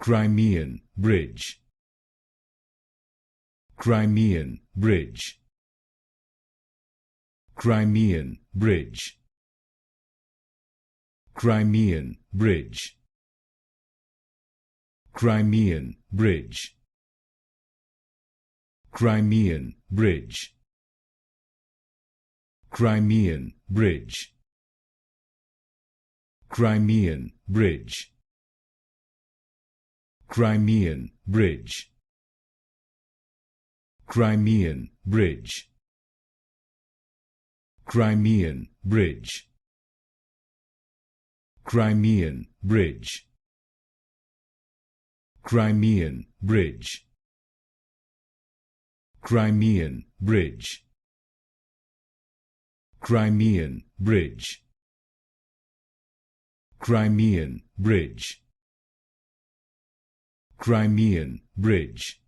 Crimean Bridge, Crimean Bridge, Crimean Bridge, Crimean Bridge, Crimean Bridge, Crimean Bridge, Crimean Bridge, Crimean Bridge, Crimean Bridge, Crimean Bridge, Crimean Bridge, Crimean Bridge, Crimean Bridge, Crimean Bridge, Crimean Bridge, Crimean Bridge, Crimean Bridge,